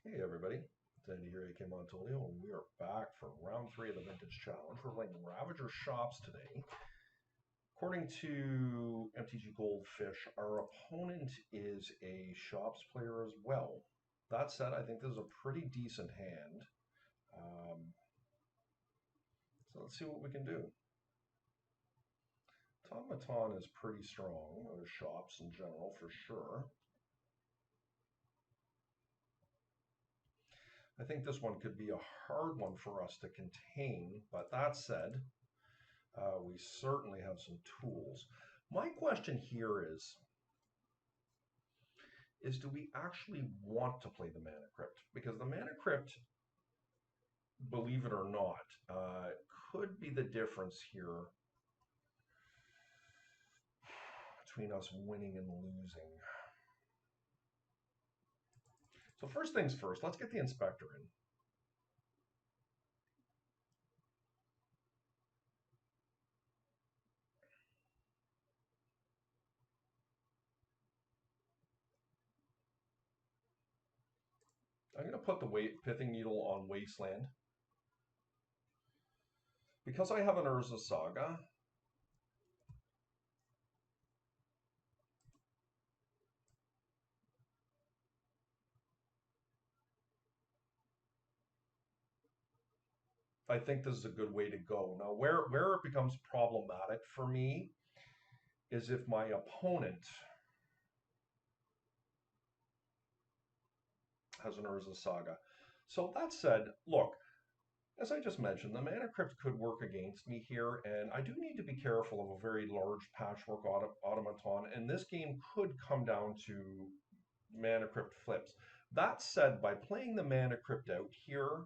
Hey everybody, it's Andy here, AK Montolio, and we are back for round 3 of the Vintage Challenge. We're playing Ravager Shops today. According to MTG Goldfish, our opponent is a Shops player as well. That said, I think this is a pretty decent hand. Um, so let's see what we can do. Automaton is pretty strong, or Shops in general for sure. I think this one could be a hard one for us to contain, but that said, we certainly have some tools. My question here is do we actually want to play the Mana Crypt? Because the Mana Crypt, believe it or not, could be the difference here between us winning and losing. So first things first, let's get the inspector in. I'm going to put the pithing needle on Wasteland. Because I have an Urza Saga, I think this is a good way to go. Now, where it becomes problematic for me is if my opponent has an Urza Saga. So that said, look, as I just mentioned, the Mana Crypt could work against me here, and I do need to be careful of a very large patchwork automaton, and this game could come down to Mana Crypt flips. That said, by playing the Mana Crypt out here,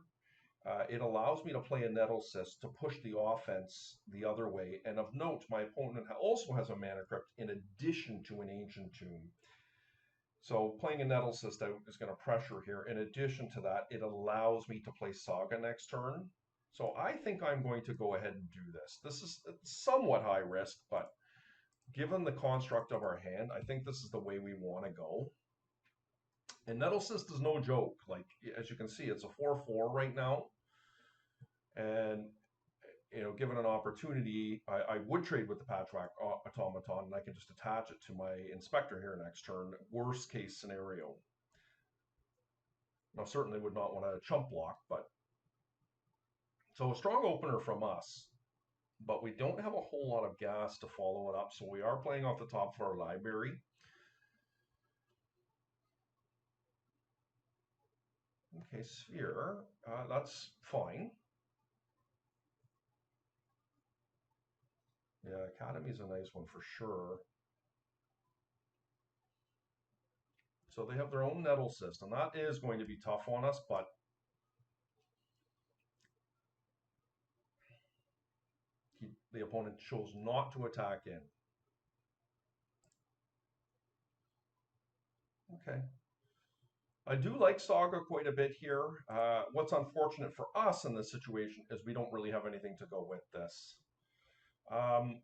it allows me to play a Nettle Cyst to push the offense the other way, and of note, my opponent also has a Mana Crypt in addition to an Ancient Tomb. So playing a Nettle Cyst out is going to pressure here. In addition to that, it allows me to play Saga next turn. So I think I'm going to go ahead and do this. This is somewhat high risk, but given the construct of our hand, I think this is the way we want to go. And Nettle Cyst is no joke. Like, as you can see, it's a 4/4 right now. And given an opportunity, I would trade with the Patchwork Automaton, and I can just attach it to my Inspector here next turn. Worst case scenario. Now, certainly would not want to chump block, but so a strong opener from us, but we don't have a whole lot of gas to follow it up, so we are playing off the top of our library. Okay, Sphere, that's fine. Yeah, Academy's a nice one for sure. So they have their own Nettle system. That is going to be tough on us, but the opponent chose not to attack in. Okay. I do like Saga quite a bit here. What's unfortunate for us in this situation is we don't really have anything to go with this. Um,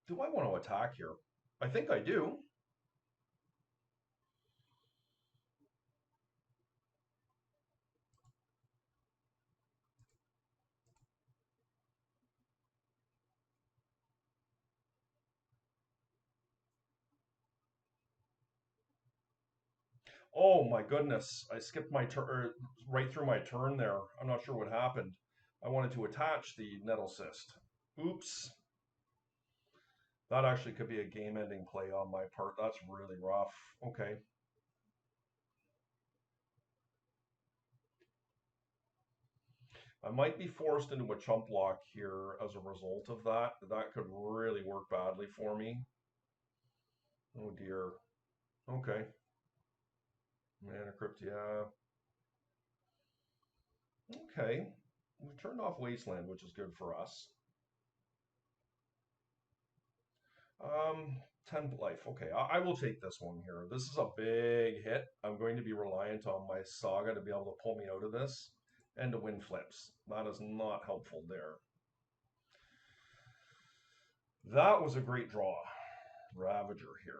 do I want to attack here? I think I do. Oh my goodness, I skipped my turn right through my turn there. I'm not sure what happened. I wanted to attach the Nettle Cyst. Oops. That actually could be a game-ending play on my part. That's really rough. Okay. I might be forced into a chump block here as a result of that. That could really work badly for me. Oh dear. Okay. Mana Crypt, yeah. Okay. We turned off Wasteland, which is good for us. 10 life. Okay, I will take this one here. This is a big hit. I'm going to be reliant on my Saga to be able to pull me out of this and to win flips. That is not helpful there. That was a great draw. Ravager here.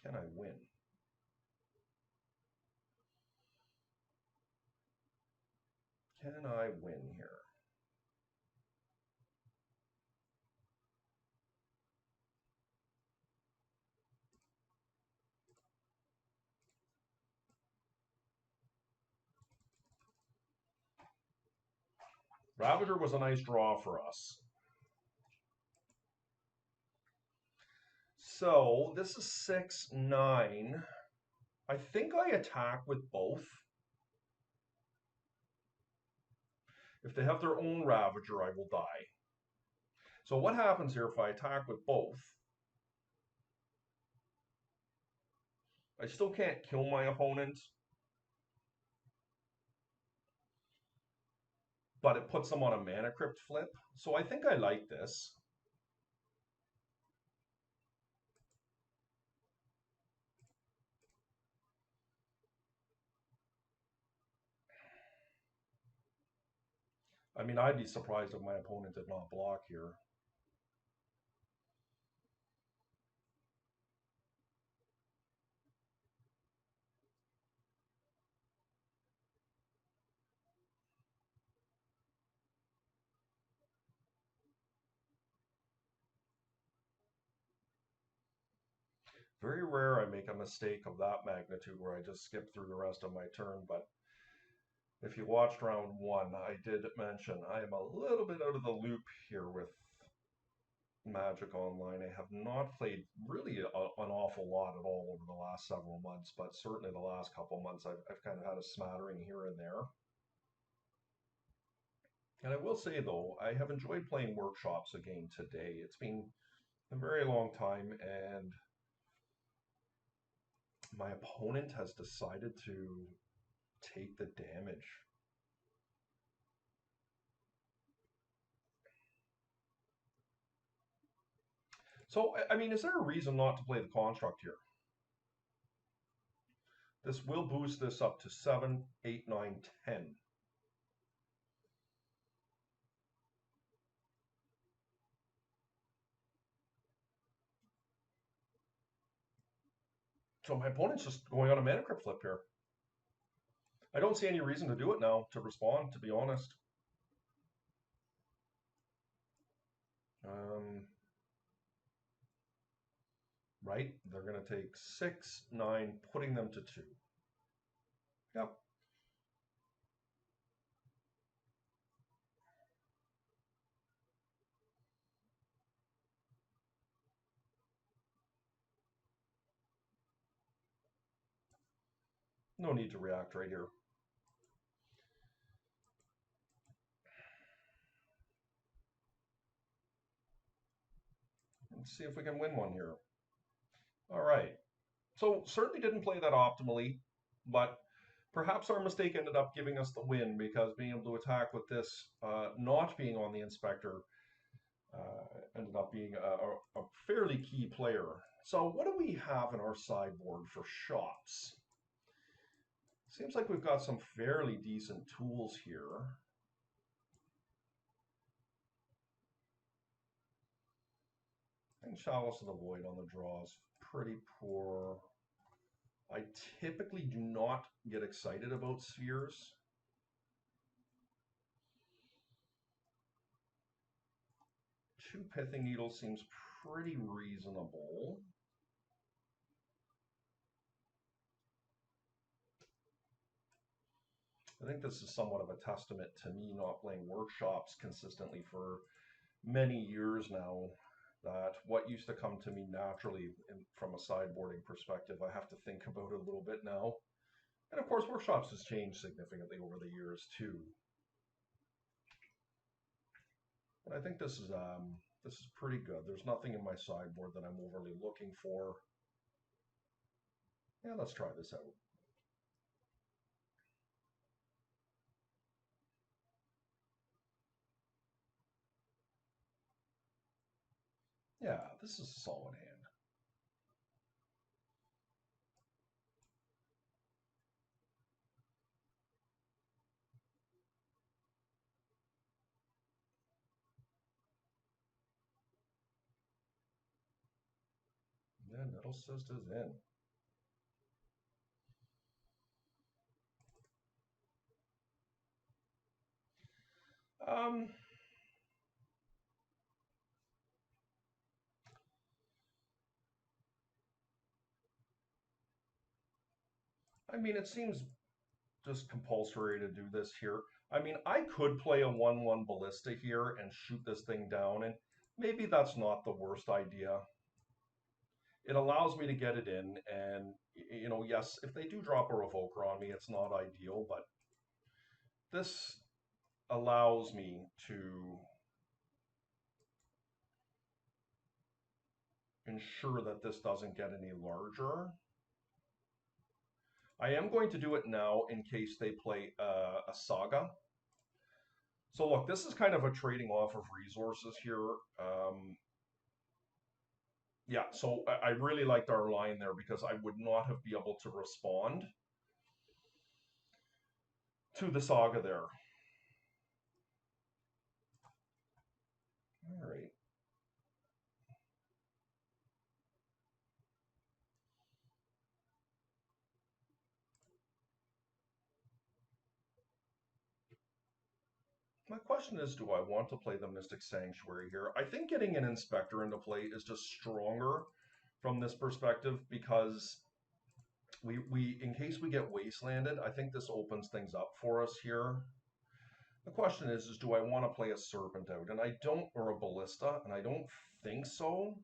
Can I win? Can I win here? Ravager was a nice draw for us. So this is 6-9. I think I attack with both. If they have their own Ravager, I will die. So what happens here if I attack with both? I still can't kill my opponent, but it puts them on a Mana Crypt flip. So I think I like this. I mean, I'd be surprised if my opponent did not block here. Very rare I make a mistake of that magnitude where I just skip through the rest of my turn, but if you watched round one, I did mention I am a little bit out of the loop here with Magic Online. I have not played really an awful lot at all over the last several months, but certainly the last couple months I've kind of had a smattering here and there. And I will say though, I have enjoyed playing workshops again today. It's been a very long time, and my opponent has decided to take the damage. So, I mean, is there a reason not to play the construct here? This will boost this up to 7, 8, 9, 10. So my opponent's just going on a Mana Crypt flip here. I don't see any reason to do it now, to respond, to be honest. Right? They're going to take 6, 9, putting them to 2. Yep. No need to react right here. Let's see if we can win one here. All right. So certainly didn't play that optimally, but perhaps our mistake ended up giving us the win, because being able to attack with this not being on the inspector ended up being a fairly key player. So what do we have in our sideboard for shops? Seems like we've got some fairly decent tools here. And Chalice of the Void on the draw is pretty poor. I typically do not get excited about spheres. Two Pithing Needles seems pretty reasonable. I think this is somewhat of a testament to me not playing workshops consistently for many years now, that what used to come to me naturally from a sideboarding perspective, I have to think about it a little bit now. And of course, workshops has changed significantly over the years too. But I think this is pretty good. There's nothing in my sideboard that I'm overly looking for. Yeah, let's try this out. Yeah, this is a solid hand. And Nettle Cyst is in. Um, I mean, it seems just compulsory to do this here. I mean, I could play a 1/1 Ballista here and shoot this thing down, and maybe that's not the worst idea. It allows me to get it in, and, you know, yes, if they do drop a Revoker on me, it's not ideal, but this allows me to ensure that this doesn't get any larger. I am going to do it now in case they play a Saga. So look, this is kind of a trading off of resources here. Yeah, so I really liked our line there because I would not have been able to respond to the Saga there. All right. My question is, do I want to play the Mystic Sanctuary here? I think getting an Inspector into play is just stronger from this perspective because we in case we get wastelanded, I think this opens things up for us here. The question is do I want to play a Serpent out? And I don't, or a Ballista, and I don't think so.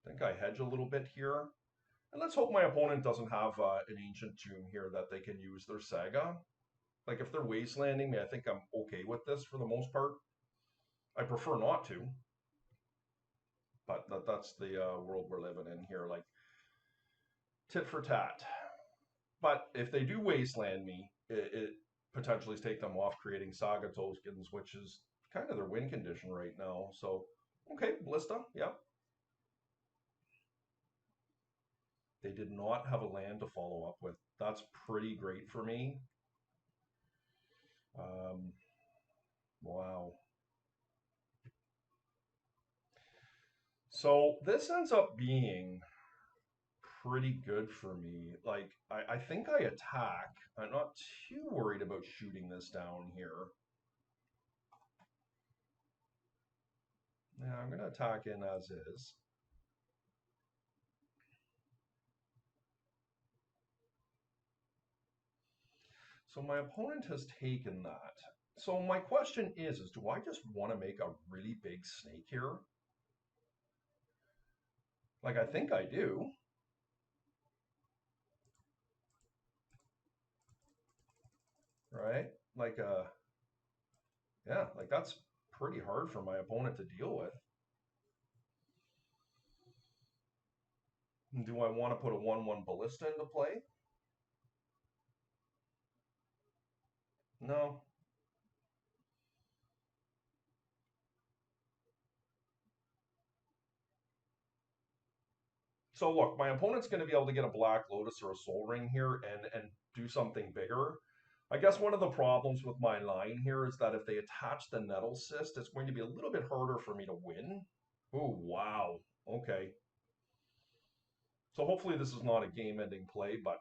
I think I hedge a little bit here. And let's hope my opponent doesn't have an Ancient Tomb here that they can use their Saga. Like if they're wastelanding me, I think I'm okay with this for the most part. I prefer not to, but that's the world we're living in here. Like tit for tat. But if they do wasteland me, it potentially take them off creating Saga tokens, which is kind of their win condition right now. So, okay, Ballista, yeah. They did not have a land to follow up with. That's pretty great for me. Wow. So this ends up being pretty good for me. Like, I think I attack. I'm not too worried about shooting this down here. Yeah, I'm going to attack in as is. So my opponent has taken that. So my question is do I just want to make a really big snake here? Like, I think I do. Right? Like, yeah, like that's pretty hard for my opponent to deal with. Do I want to put a 1/1 Ballista into play? No. So look, my opponent's going to be able to get a Black Lotus or a Soul Ring here and do something bigger. I guess one of the problems with my line here is that if they attach the Nettle Cyst, it's going to be a little bit harder for me to win. Oh, wow. Okay. So hopefully this is not a game-ending play, but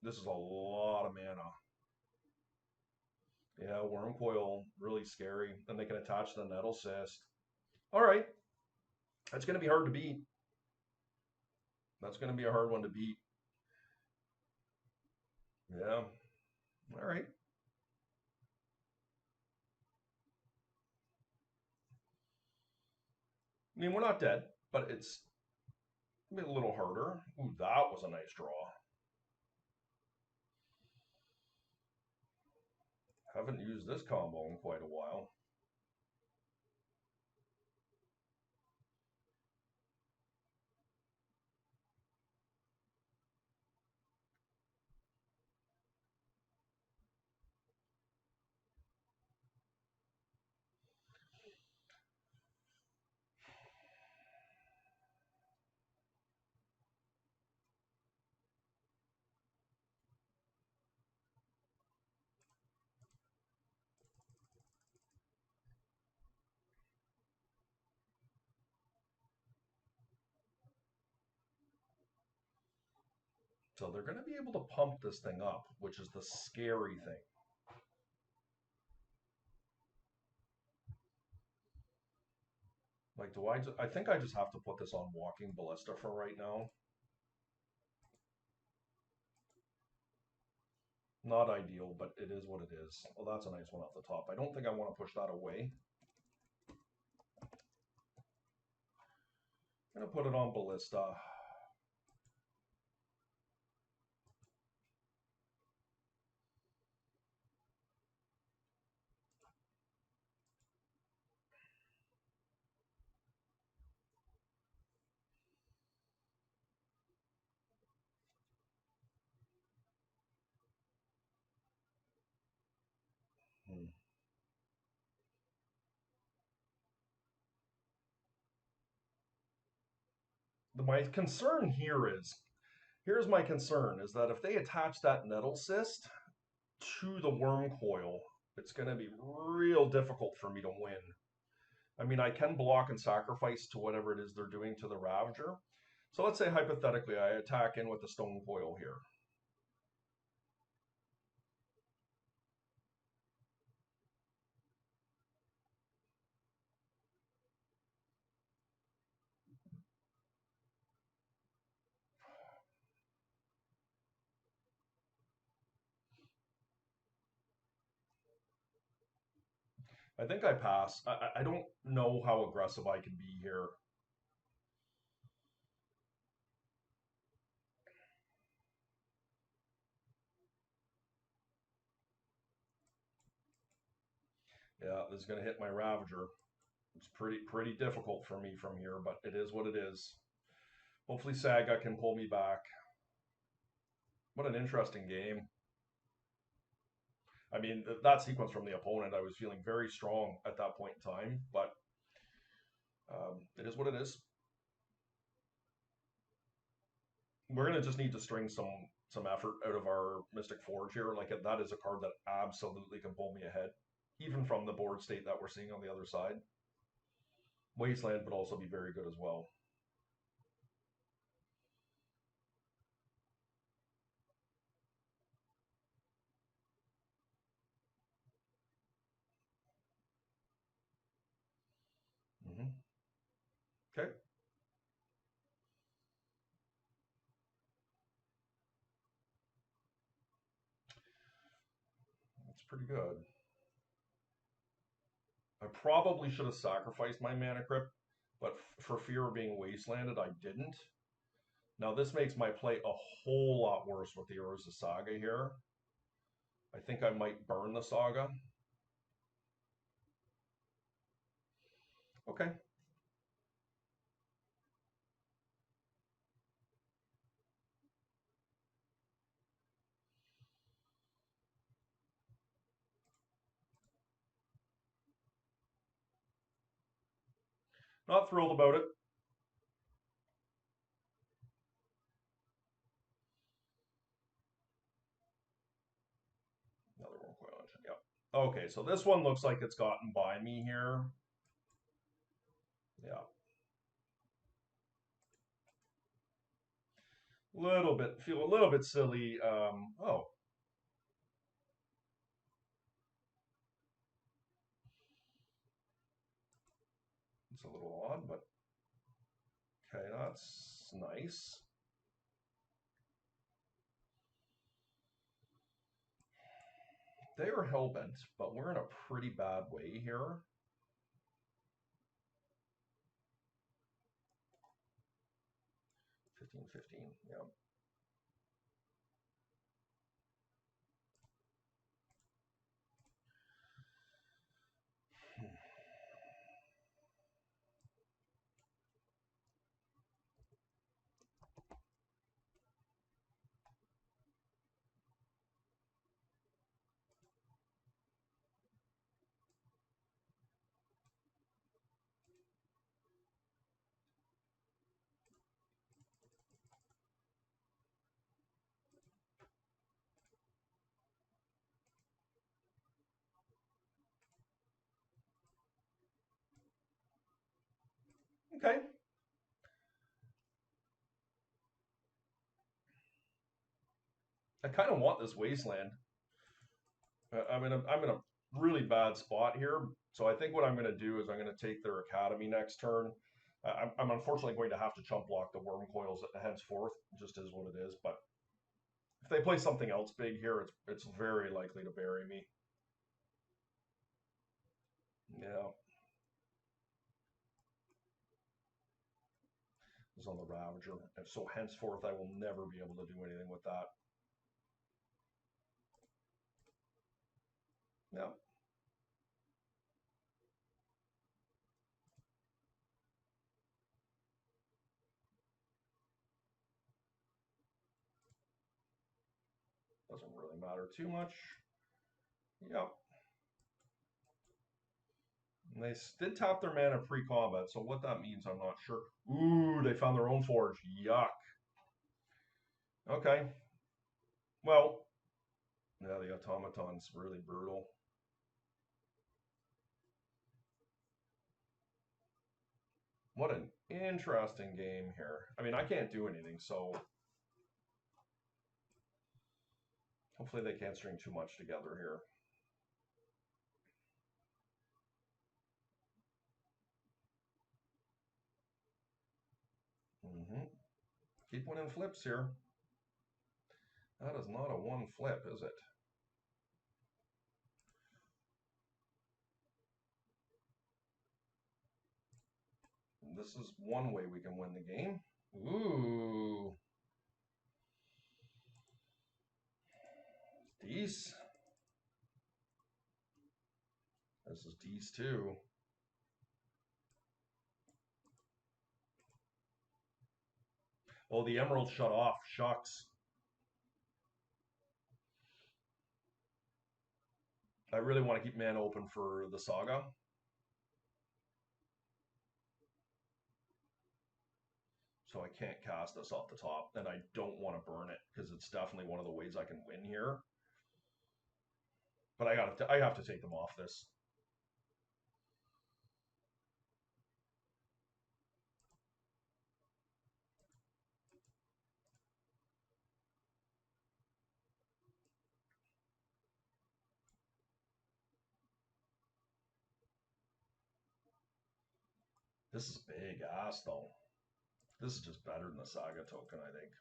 this is a lot of mana. Yeah, Worm Coil, really scary. And they can attach the Nettle Cyst. All right. That's going to be hard to beat. That's going to be a hard one to beat. Yeah. All right. I mean, we're not dead, but it's a little harder. Ooh, that was a nice draw. Haven't used this combo in quite a while. So they're going to be able to pump this thing up, which is the scary thing. Like, I think I just have to put this on Walking Ballista for right now. Not ideal, but it is what it is. Well, that's a nice one off the top. I don't think I want to push that away. I'm going to put it on Ballista. My concern here here's my concern, is that if they attach that nettle cyst to the worm coil, it's going to be real difficult for me to win. I mean, I can block and sacrifice to whatever it is they're doing to the Ravager. So let's say hypothetically I attack in with the stone coil here. I think I pass. I don't know how aggressive I can be here. Yeah, this is going to hit my Ravager. It's pretty difficult for me from here, but it is what it is. Hopefully Saga can pull me back. What an interesting game. I mean, that sequence from the opponent, I was feeling very strong at that point in time, but it is what it is. We're gonna just need to string some effort out of our Mystic Forge here. Like that is a card that absolutely can pull me ahead, even from the board state that we're seeing on the other side. Wasteland would also be very good as well. Okay, that's pretty good. I probably should have sacrificed my Mana Crypt, but for fear of being wastelanded, I didn't. Now this makes my play a whole lot worse with the Urza Saga here. I think I might burn the Saga. Okay. Not thrilled about it. Another one coil engine, yep. Okay, so this one looks like it's gotten by me here. Yeah. Feel a little bit silly. Oh, it's a little odd, but okay, that's nice. They are hellbent, but we're in a pretty bad way here. 15-15, yeah. Okay. I kind of want this wasteland. I'm in a really bad spot here. So I think what I'm going to do is I'm going to take their academy next turn. I'm unfortunately going to have to chump block the worm coils henceforth, just is what it is. But if they play something else big here, it's very likely to bury me. Yeah, it's on the Ravager, and so henceforth I will never be able to do anything with that. Yeah, doesn't really matter too much. Yep. And they did tap their mana pre-combat, so what that means, I'm not sure. Ooh, they found their own forge. Yuck. Okay. Well, yeah, the automaton's really brutal. What an interesting game here. I mean, I can't do anything, so hopefully they can't string too much together here. Mm-hmm. Keep winning flips here. That is not a one flip, is it? This is one way we can win the game. Ooh. Dece. This is Dece too. Oh, the emerald shut off. Shucks. I really want to keep mana open for the saga. So I can't cast this off the top, and I don't want to burn it because it's definitely one of the ways I can win here. But I have to take them off this. This is big ass though. This is just better than the saga token, I think.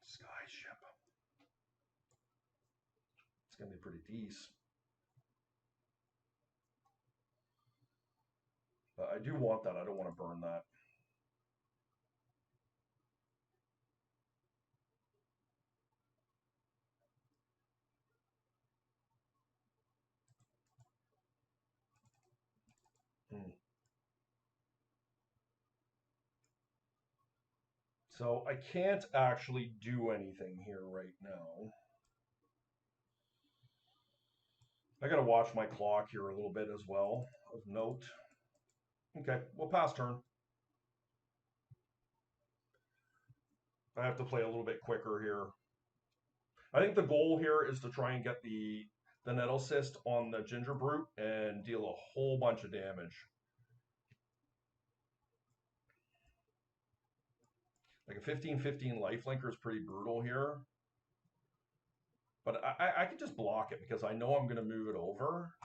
Skyship. It's gonna be pretty decent. But I do want that. I don't want to burn that. Hmm. So I can't actually do anything here right now. I gotta watch my clock here a little bit as well, of note. Okay, we'll pass turn. I have to play a little bit quicker here. I think the goal here is to try and get the nettle cyst on the ginger brute and deal a whole bunch of damage. Like a 15-15 lifelinker is pretty brutal here. But I can just block it because I know I'm going to move it over.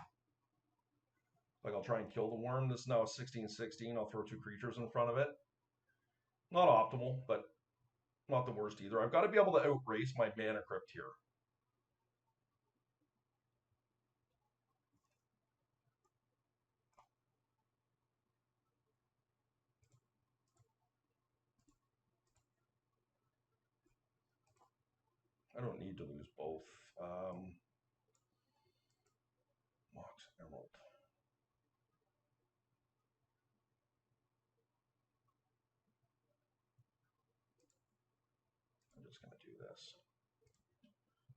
Like I'll try and kill the worm. This is now a 16-16. I'll throw two creatures in front of it. Not optimal, but not the worst either. I've got to be able to outrace my mana crypt here. I don't need to lose both. Mox Emerald. I'm just going to do this.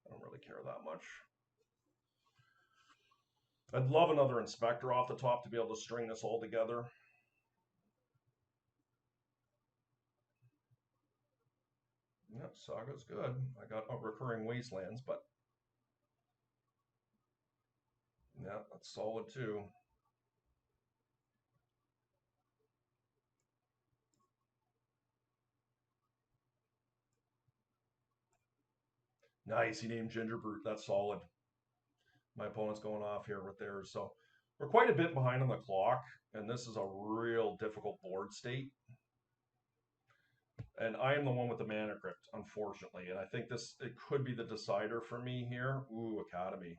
I don't really care that much. I'd love another inspector off the top to be able to string this all together. Saga's good. I got recurring wastelands, but yeah, that's solid too. Nice, he named Ginger Brute. That's solid. My opponent's going off here with theirs, so we're quite a bit behind on the clock, and this is a real difficult board state. And I am the one with the mana crypt, unfortunately, and I think it could be the decider for me here. Ooh, Academy.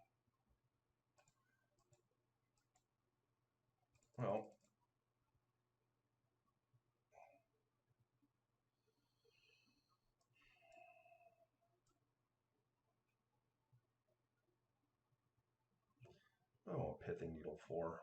Well, oh, Pithing Needle 4.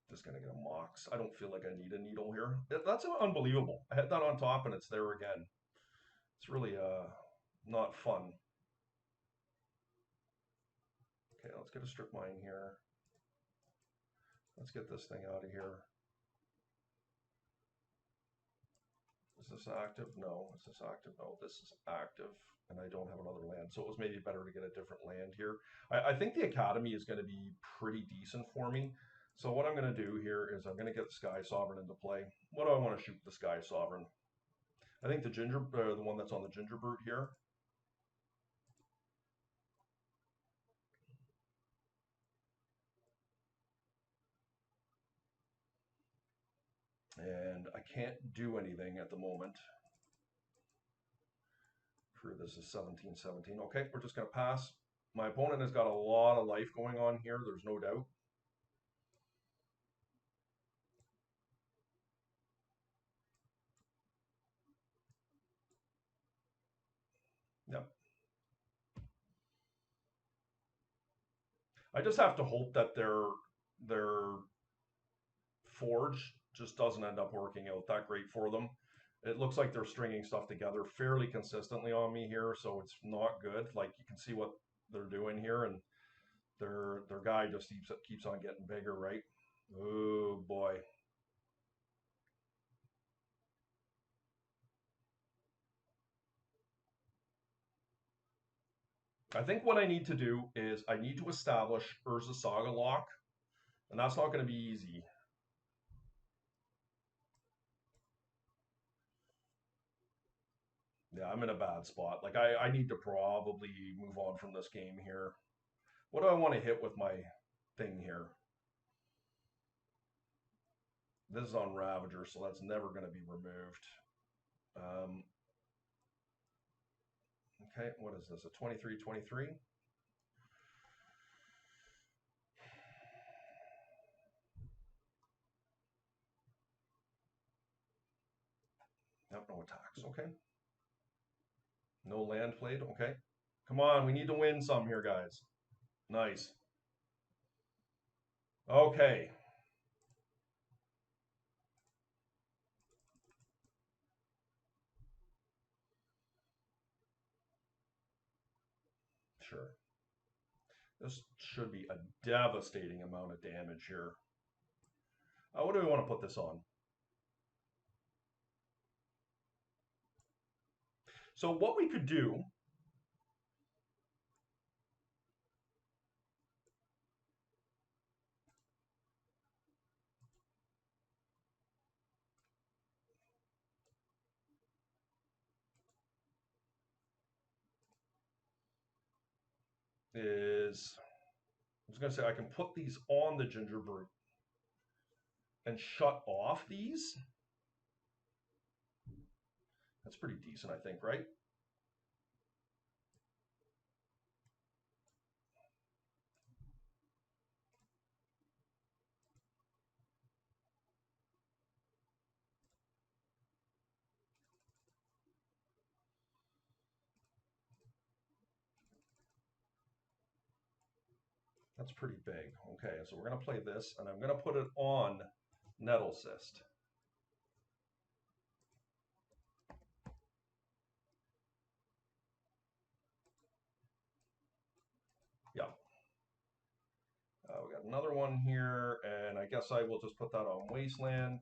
Just gonna get a Mox. I don't feel like I need a needle here. That's unbelievable. I had that on top and it's there again. It's really not fun. Okay, let's get a strip mine here. Let's get this thing out of here. Is this active? No. Is this active? No, this is active. And I don't have another land. So it was maybe better to get a different land here. I think the Academy is going to be pretty decent for me. So what I'm going to do here is I'm going to get the Sky Sovereign into play. What do I want to shoot the Sky Sovereign? I think the one that's on the Ginger Brute here. And I can't do anything at the moment. Sure, this is 17-17. Okay, we're just going to pass. My opponent has got a lot of life going on here, there's no doubt. Yep. I just have to hope that their forge just doesn't end up working out that great for them. It looks like they're stringing stuff together fairly consistently on me here, so it's not good. Like you can see what they're doing here, and their guy just keeps on getting bigger, right? Oh boy. I think what I need to do is I need to establish Urza Saga lock, and that's not going to be easy. Yeah, I'm in a bad spot. Like I need to probably move on from this game here. What do I want to hit with my thing here? This is on Ravager, so that's never going to be removed. Okay, what is this? A 23-23? Yep, no attacks. Okay. No land played. Okay. Come on, we need to win some here, guys. Nice. Okay. Sure. This should be a devastating amount of damage here. What do we want to put this on? So what we could do is, I was going to say, I can put these on the Ginger Brute and shut off these. That's pretty decent, I think, right? That's pretty big. Okay, so we're going to play this, and I'm going to put it on Nettle Cyst. we got another one here, and I guess I will just put that on Wasteland.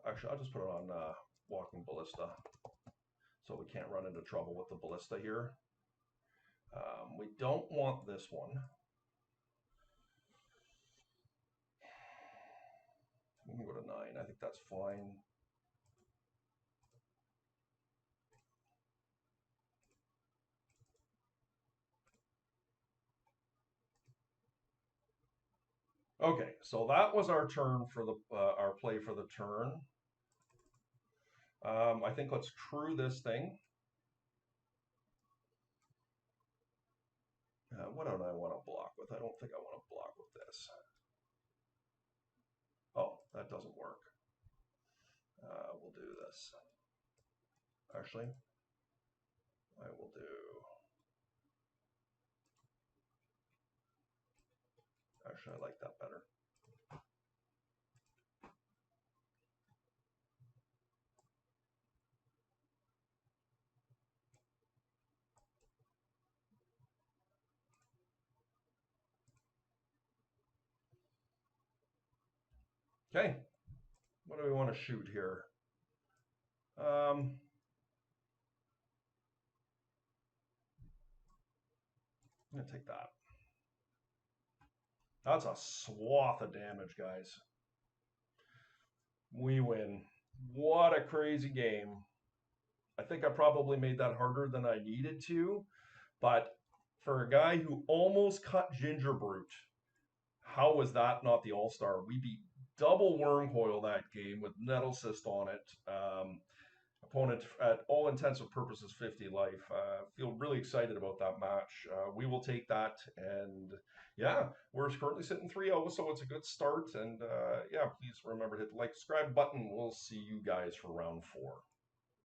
Actually, I'll just put it on Walking Ballista, so we can't run into trouble with the Ballista here. We don't want this one. We can go to 9. I think that's fine. Okay, so that was our turn for the our play for the turn. I think let's true this thing. What don't I want to block with? I don't think I want to block with this. Oh, that doesn't work. We'll do this. Actually, I will do. Actually, I like that better. Okay, what do we want to shoot here? I'm gonna take that. That's a swath of damage, guys. We win. What a crazy game. I think I probably made that harder than I needed to, but for a guy who almost cut Gingerbrute, how was that not the all-star? We beat double Wormcoil that game with Nettle Cyst on it. Opponent, at all intents and purposes, 50 life. Feel really excited about that match. We will take that, and yeah, we're currently sitting 3-0, so it's a good start. And yeah, please remember to hit the like, subscribe button. We'll see you guys for round 4.